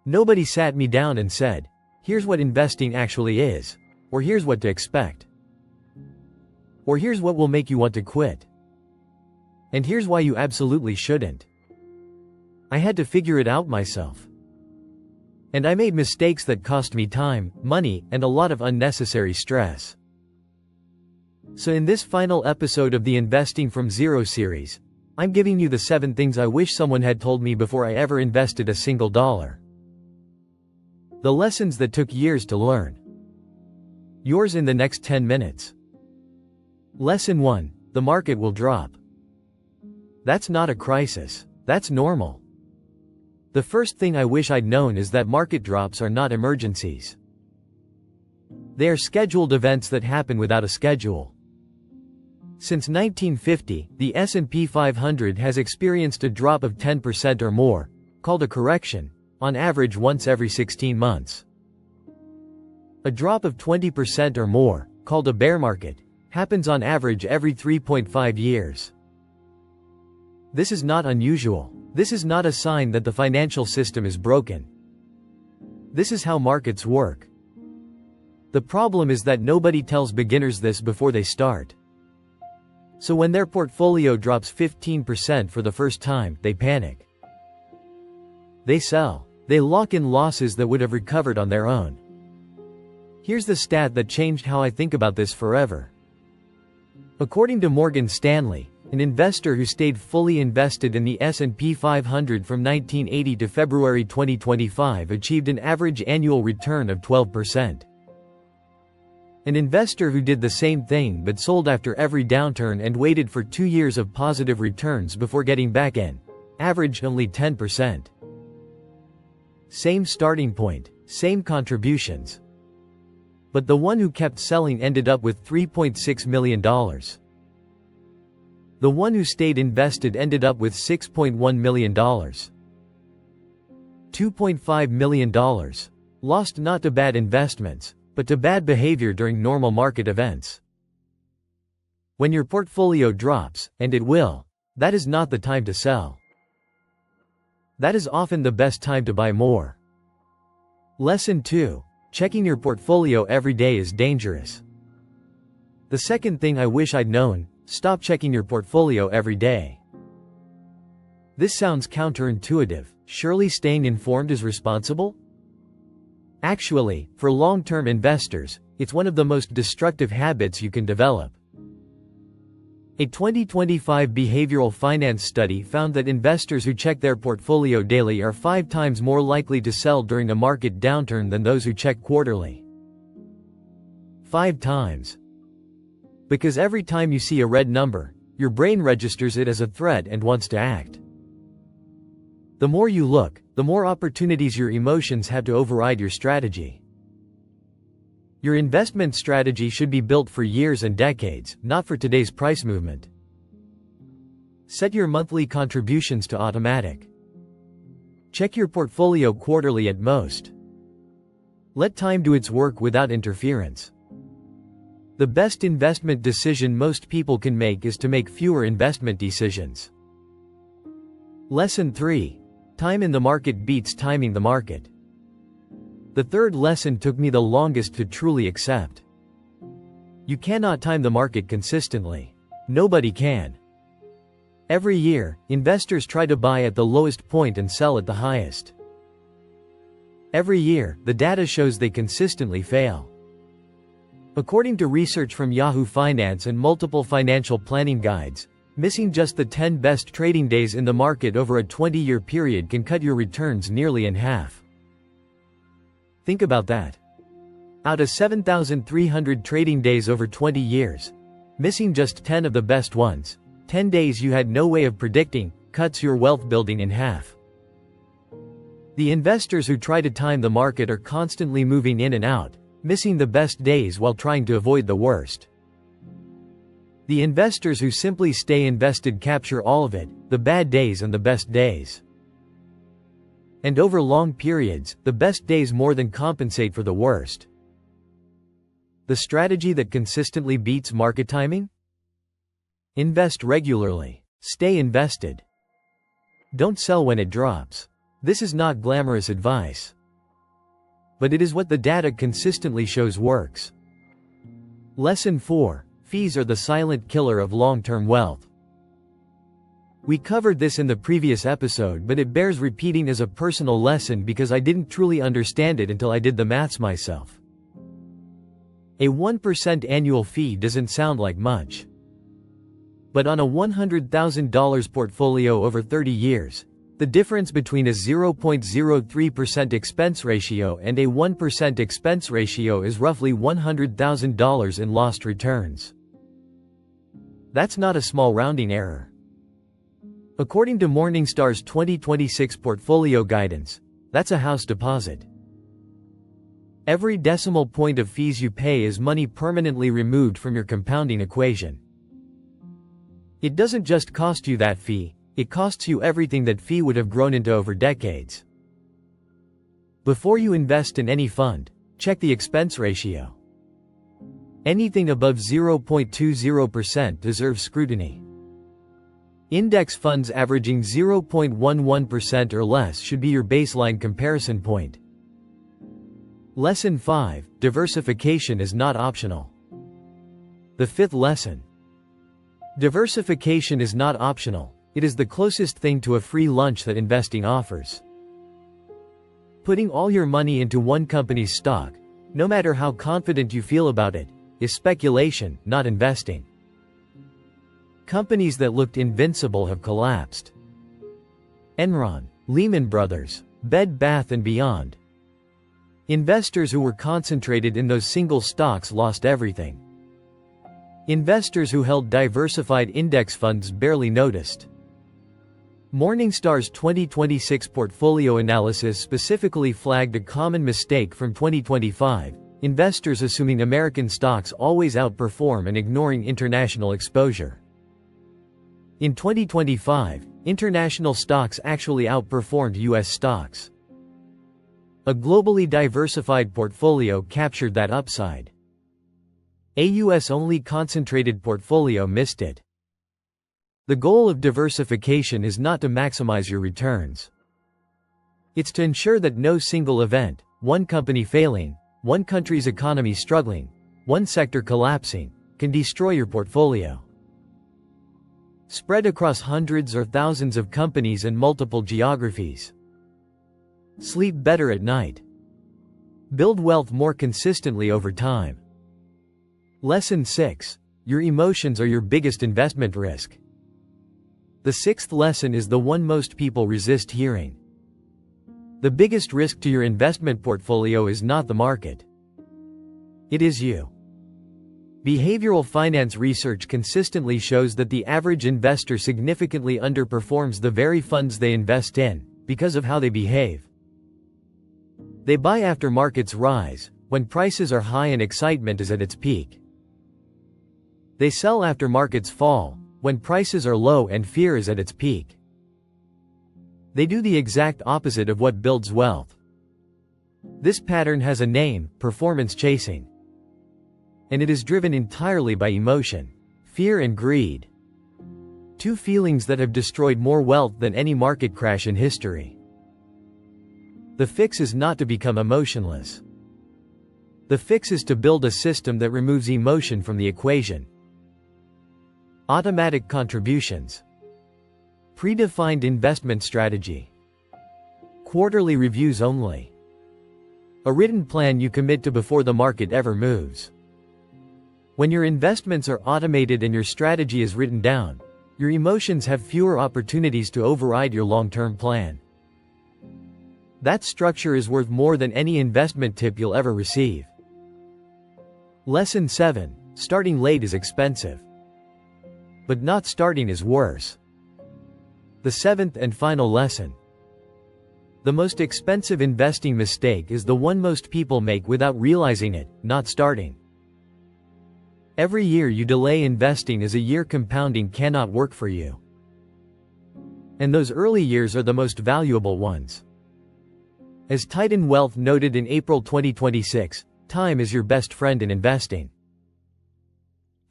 Nobody sat me down and said, here's what investing actually is, or here's what to expect, or here's what will make you want to quit, and here's why you absolutely shouldn't. I had to figure it out myself. And I made mistakes that cost me time, money, and a lot of unnecessary stress. So in this final episode of the Investing from Zero series, I'm giving you the 7 things I wish someone had told me before I ever invested a single dollar. The lessons that took years to learn. Yours in the next 10 minutes. Lesson 1. The market will drop. That's not a crisis. That's normal. The first thing I wish I'd known is that market drops are not emergencies. They are scheduled events that happen without a schedule. Since 1950, the S&P 500 has experienced a drop of 10% or more, called a correction, on average once every 16 months. A drop of 20% or more, called a bear market, happens on average every 3.5 years. This is not unusual. This is not a sign that the financial system is broken. This is how markets work. The problem is that nobody tells beginners this before they start. So when their portfolio drops 15% for the first time, they panic. They sell. They lock in losses that would have recovered on their own. Here's the stat that changed how I think about this forever. According to Morgan Stanley, an investor who stayed fully invested in the S&P 500 from 1980 to February 2025 achieved an average annual return of 12%. An investor who did the same thing but sold after every downturn and waited for 2 years of positive returns before getting back in, averaged only 10%. Same starting point, same contributions. But the one who kept selling ended up with $3.6 million. The one who stayed invested ended up with $6.1 million. $2.5 million. Lost not to bad investments, but to bad behavior during normal market events. When your portfolio drops, and it will, that is not the time to sell. That is often the best time to buy more. Lesson 2. Checking your portfolio every day is dangerous. The second thing I wish I'd known: stop checking your portfolio every day. This sounds counterintuitive. Surely staying informed is responsible? Actually, for long-term investors, it's one of the most destructive habits you can develop. A 2025 behavioral finance study found that investors who check their portfolio daily are 5 times more likely to sell during a market downturn than those who check quarterly. 5 times. Because every time you see a red number, your brain registers it as a threat and wants to act. The more you look, the more opportunities your emotions have to override your strategy. Your investment strategy should be built for years and decades, not for today's price movement. Set your monthly contributions to automatic. Check your portfolio quarterly at most. Let time do its work without interference. The best investment decision most people can make is to make fewer investment decisions. Lesson 3. Time in the market beats timing the market. The third lesson took me the longest to truly accept. You cannot time the market consistently. Nobody can. Every year, investors try to buy at the lowest point and sell at the highest. Every year, the data shows they consistently fail. According to research from Yahoo Finance and multiple financial planning guides, missing just the 10 best trading days in the market over a 20-year period can cut your returns nearly in half. Think about that. Out of 7,300 trading days over 20 years, missing just 10 of the best ones, 10 days you had no way of predicting, cuts your wealth building in half. The investors who try to time the market are constantly moving in and out, missing the best days while trying to avoid the worst. The investors who simply stay invested capture all of it, the bad days and the best days. And over long periods, the best days more than compensate for the worst. The strategy that consistently beats market timing? Invest regularly. Stay invested. Don't sell when it drops. This is not glamorous advice. but it is what the data consistently shows works. Lesson 4. Fees are the silent killer of long-term wealth. We covered this in the previous episode, but it bears repeating as a personal lesson because I didn't truly understand it until I did the maths myself. A 1% annual fee doesn't sound like much. But on a $100,000 portfolio over 30 years, the difference between a 0.03% expense ratio and a 1% expense ratio is roughly $100,000 in lost returns. That's not a small rounding error. According to Morningstar's 2026 portfolio guidance, that's a house deposit. Every decimal point of fees you pay is money permanently removed from your compounding equation. It doesn't just cost you that fee, it costs you everything that fee would have grown into over decades. Before you invest in any fund, check the expense ratio. Anything above 0.20% deserves scrutiny. Index funds averaging 0.11% or less should be your baseline comparison point. Lesson 5. Diversification is not optional. The fifth lesson. Diversification is not optional, it is the closest thing to a free lunch that investing offers. Putting all your money into one company's stock, no matter how confident you feel about it, is speculation, not investing. Companies that looked invincible have collapsed. Enron, Lehman Brothers, Bed Bath & Beyond. Investors who were concentrated in those single stocks lost everything. Investors who held diversified index funds barely noticed. Morningstar's 2026 portfolio analysis specifically flagged a common mistake from 2025, investors assuming American stocks always outperform and ignoring international exposure. In 2025, international stocks actually outperformed U.S. stocks. A globally diversified portfolio captured that upside. A U.S.-only concentrated portfolio missed it. The goal of diversification is not to maximize your returns. It's to ensure that no single event, one company failing, one country's economy struggling, one sector collapsing, can destroy your portfolio. Spread across hundreds or thousands of companies and multiple geographies. Sleep better at night. Build wealth more consistently over time. Lesson 6. Your emotions are your biggest investment risk. The sixth lesson is the one most people resist hearing. The biggest risk to your investment portfolio is not the market. It is you. Behavioral finance research consistently shows that the average investor significantly underperforms the very funds they invest in, because of how they behave. They buy after markets rise, when prices are high and excitement is at its peak. They sell after markets fall, when prices are low and fear is at its peak. They do the exact opposite of what builds wealth. This pattern has a name: performance chasing. And it is driven entirely by emotion, fear and greed. Two feelings that have destroyed more wealth than any market crash in history. The fix is not to become emotionless. The fix is to build a system that removes emotion from the equation. Automatic contributions. Predefined investment strategy. Quarterly reviews only. A written plan you commit to before the market ever moves. When your investments are automated and your strategy is written down, your emotions have fewer opportunities to override your long-term plan. That structure is worth more than any investment tip you'll ever receive. Lesson 7. Starting late is expensive. But not starting is worse. The seventh and final lesson. The most expensive investing mistake is the one most people make without realizing it: not starting. Every year you delay investing is a year compounding cannot work for you. And those early years are the most valuable ones. As Titan Wealth noted in April 2026, time is your best friend in investing.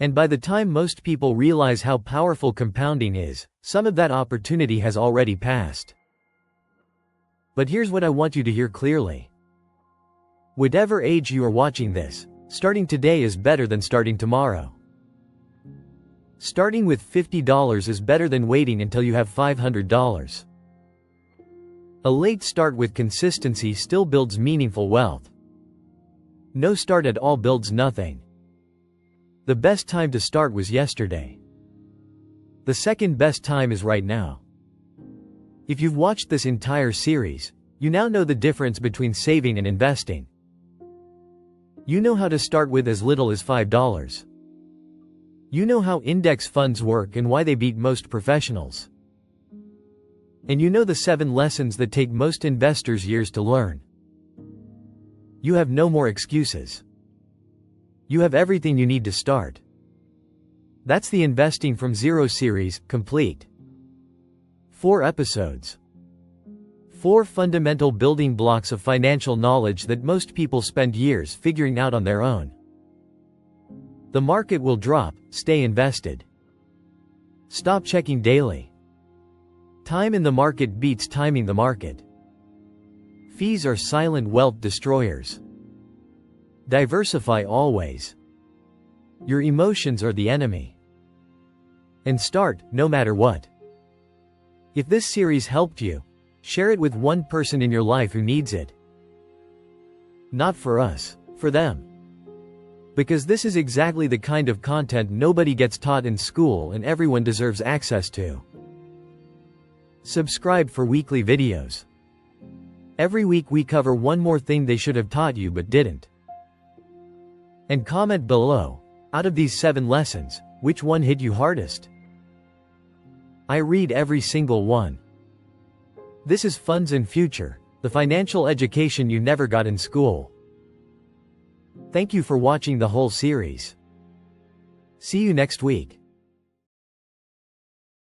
And by the time most people realize how powerful compounding is, some of that opportunity has already passed. But here's what I want you to hear clearly. Whatever age you are watching this, starting today is better than starting tomorrow. Starting with $50 is better than waiting until you have $500. A late start with consistency still builds meaningful wealth. No start at all builds nothing. The best time to start was yesterday. The second best time is right now. If you've watched this entire series, you now know the difference between saving and investing. You know how to start with as little as $5. You know how index funds work and why they beat most professionals. And you know the 7 lessons that take most investors years to learn. You have no more excuses. You have everything you need to start. That's the Investing from Zero series, complete. 4 episodes. 4 fundamental building blocks of financial knowledge that most people spend years figuring out on their own. The market will drop, stay invested. Stop checking daily. Time in the market beats timing the market. Fees are silent wealth destroyers. Diversify always. Your emotions are the enemy. And start, no matter what. If this series helped you, share it with one person in your life who needs it. Not for us, for them. Because this is exactly the kind of content nobody gets taught in school and everyone deserves access to. Subscribe for weekly videos. Every week we cover one more thing they should have taught you but didn't. And comment below, out of these 7 lessons, which one hit you hardest? I read every single one. This is Funds and Future, the financial education you never got in school. Thank you for watching the whole series. See you next week.